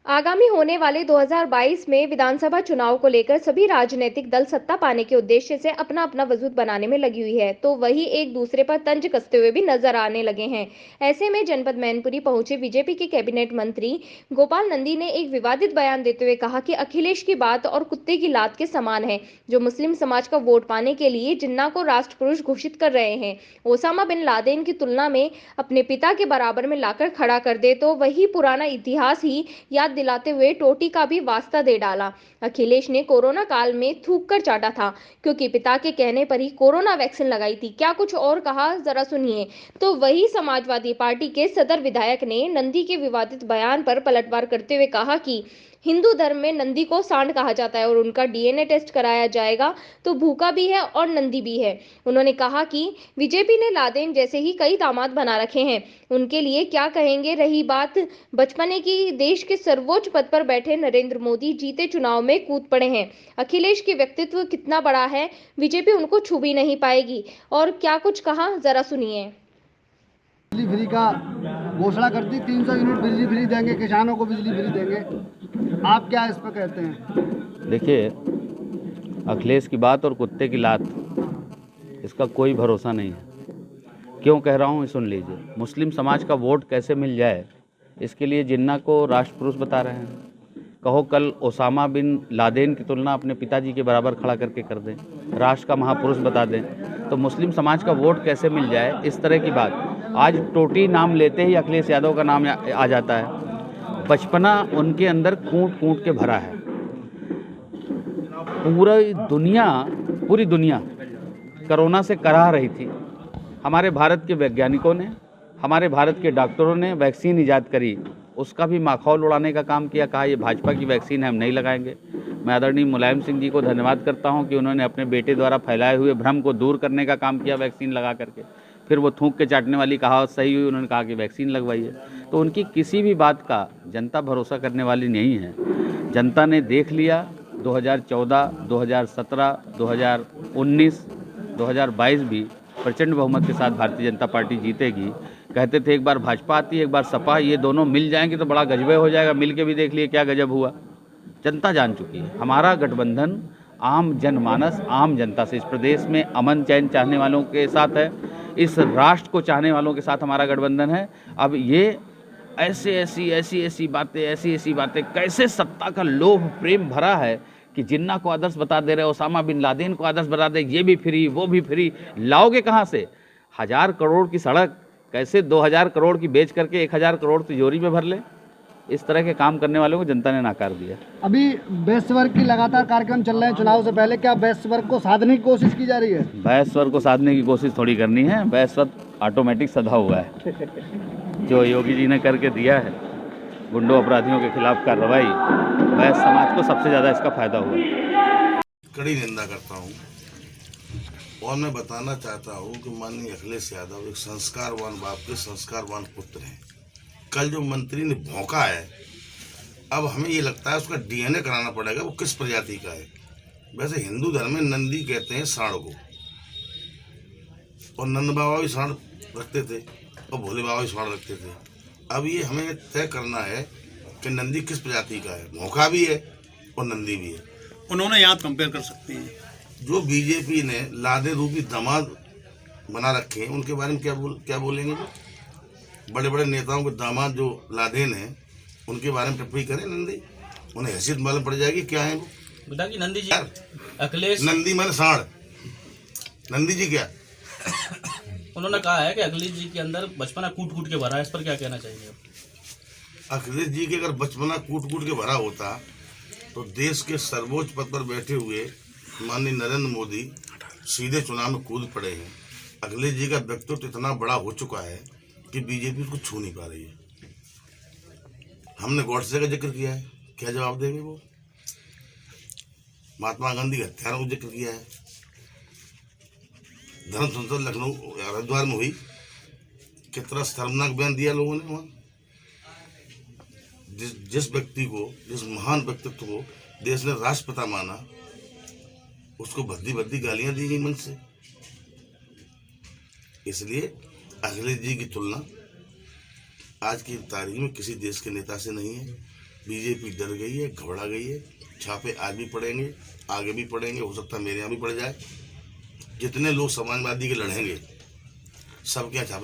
आगामी होने वाले 2022 में विधानसभा चुनाव को लेकर सभी राजनीतिक दल सत्ता पाने के उद्देश्य से अपना अपना वजूद बनाने में लगी हुई है, तो वही एक दूसरे पर तंज कसते हुए भी नजर आने लगे हैं। ऐसे में जनपद मैनपुरी पहुंचे बीजेपी के कैबिनेट मंत्री गोपाल नंदी ने एक विवादित बयान देते हुए कहा कि अखिलेश की बात और कुत्ते की लात के समान है, जो मुस्लिम समाज का वोट पाने के लिए जिन्ना को राष्ट्रपुरुष घोषित कर रहे हैं, ओसामा बिन लादेन की तुलना में अपने पिता के बराबर में लाकर खड़ा कर दे तो वही पुराना इतिहास ही याद दिलाते हुए टोटी का भी वास्ता दे डाला। अखिलेश ने कोरोना काल में थूक कर चाटा था, क्योंकि पिता के कहने पर ही कोरोना वैक्सीन लगाई थी। क्या कुछ और कहा, जरा सुनिए। तो वही समाजवादी पार्टी के सदर विधायक ने नंदी के विवादित बयान पर पलटवार करते हुए कहा कि हिंदू धर्म में नंदी को सांड कहा जाता है और उनका डीएनए टेस्ट कराया जाएगा तो भूखा भी है और नंदी भी है। उन्होंने कहा कि बीजेपी ने लादेन जैसे ही कई दामाद बना रखे हैं, उनके लिए क्या कहेंगे। रही बात बचपने की, देश के सर्वोच्च पद पर बैठे नरेंद्र मोदी जीते चुनाव में कूद पड़े हैं। अखिलेश के व्यक्तित्व कितना बड़ा है, बीजेपी उनको छू भी नहीं पाएगी। और क्या कुछ कहा, जरा सुनिए। बिजली फ्री का घोषणा कर दी, 300 यूनिट बिजली फ्री देंगे, किसानों को बिजली फ्री देंगे। आप क्या इस पर कहते हैं? देखिए, अखिलेश की बात और कुत्ते की लात, इसका कोई भरोसा नहीं है। क्यों कह रहा हूँ, सुन लीजिए। मुस्लिम समाज का वोट कैसे मिल जाए, इसके लिए जिन्ना को राष्ट्रपुरुष बता रहे हैं। कहो कल ओसामा बिन लादेन की तुलना अपने पिताजी के बराबर खड़ा करके कर दें, राष्ट्र का महापुरुष बता दें, तो मुस्लिम समाज का वोट कैसे मिल जाए, इस तरह की बात। आज टोटी नाम लेते ही अखिलेश यादव का नाम आ जाता है। बचपना उनके अंदर कूट कूट के भरा है। पूरी दुनिया कोरोना से कराह रही थी। हमारे भारत के वैज्ञानिकों ने, हमारे भारत के डॉक्टरों ने वैक्सीन ईजाद करी, उसका भी माखौल उड़ाने का काम किया। कहा ये भाजपा की वैक्सीन है, हम नहीं लगाएंगे। मैं आदरणीय मुलायम सिंह जी को धन्यवाद करता हूं कि उन्होंने अपने बेटे द्वारा फैलाए हुए भ्रम को दूर करने का काम किया वैक्सीन लगा करके। फिर वो थूक के चाटने वाली कहावत सही हुई, उन्होंने कहा कि वैक्सीन लगवाइए। तो उनकी किसी भी बात का जनता भरोसा करने वाली नहीं है। जनता ने देख लिया, 2014, 2017, 2019, 2022 भी प्रचंड बहुमत के साथ भारतीय जनता पार्टी जीतेगी। कहते थे एक बार भाजपा आती है, एक बार सपा, ये दोनों मिल जाएंगे तो बड़ा गजबे हो जाएगा। मिल के भी देख लिए क्या गजब हुआ। जनता जान चुकी है, हमारा गठबंधन आम जनमानस, आम जनता से, इस प्रदेश में अमन चैन चाहने वालों के साथ है, इस राष्ट्र को चाहने वालों के साथ हमारा गठबंधन है। अब ये ऐसी बातें, कैसे सत्ता का लोभ प्रेम भरा है कि जिन्ना को आदर्श बता दे रहे, ओसामा बिन लादेन को आदर्श बता दे, ये भी फ्री वो भी फ्री। लाओगे कहाँ से? 1000 करोड़ की सड़क कैसे 2000 करोड़ की बेच करके 1000 करोड़ तिजोरी में भर ले? इस तरह के काम करने वालों को जनता ने नाकार दिया। अभी बेस्ट वर्ग की लगातार कार्यक्रम चल रहे हैं चुनाव से पहले, क्या बेस्ट वर्ग को साधने की कोशिश की जा रही है? बेस्ट वर्ग को साधने की कोशिश थोड़ी करनी है, बेस्ट वर्ग ऑटोमेटिक सधा हुआ है। जो योगी जी ने करके दिया है, गुंडों अपराधियों के खिलाफ कार्रवाई, वह समाज को सबसे ज़्यादा इसका फायदा हुआ। कड़ी निंदा करता हूँ और मैं बताना चाहता हूँ कि माननीय अखिलेश यादव एक संस्कारवान बाप के संस्कारवान पुत्र हैं। कल जो मंत्री ने भौंका है, अब हमें ये लगता है उसका डीएनए कराना पड़ेगा, वो किस प्रजाति का है। वैसे हिंदू धर्म में नंदी कहते हैं सांड को, और नंद बाबा भी सांड रखते थे और भोले बाबा भी सांड रखते थे। अब ये हमें तय करना है कि नंदी किस प्रजाति का है। भौंका भी है और नंदी भी है। उन्होंने याद कंपेयर कर सकते हैं। जो बीजेपी ने लादे रूपी दामाद बना रखे हैं, उनके बारे में क्या बोलेंगे? जो बड़े बड़े नेताओं के दामाद जो लादेन हैं, उनके बारे में टिप्पणी करें नंदी, उन्हें हैसियत मालूम पड़ जाएगी क्या है वो। बेटा कि नंदी जी, अखिलेश नंदी माने सांड, नंदी जी क्या? उन्होंने कहा है कि अखिलेश जी के अंदर बचपना कूट कूट के भरा है, इस पर क्या कहना चाहिए? अखिलेश जी के अगर बचपना कूट कूट के भरा होता तो देश के सर्वोच्च पद पर बैठे हुए माननीय नरेंद्र मोदी सीधे चुनाव में कूद पड़े हैं। अखिलेश जी का व्यक्तित्व इतना बड़ा हो चुका है कि बीजेपी उसको छू नहीं पा रही है। हमने गॉडसे का जिक्र किया है, क्या जवाब देंगे वो? महात्मा गांधी के हत्यारों का जिक्र किया है। धर्म संसद लखनऊ हरिद्वार में हुई, कितना शर्मनाक बयान दिया लोगों ने वहाँ। जिस व्यक्ति को, जिस महान व्यक्तित्व को देश ने राष्ट्रपिता माना, उसको भद्दी भद्दी गालियां दी गई मन से। इसलिए अखिलेश जी की तुलना आज की तारीख में किसी देश के नेता से नहीं है। बीजेपी डर गई है, घबरा गई है। छापे आज भी पड़ेंगे, आगे भी पड़ेंगे, हो सकता है मेरे यहाँ भी पड़ जाए। जितने लोग समाजवादी के लड़ेंगे सबके यहाँ छापे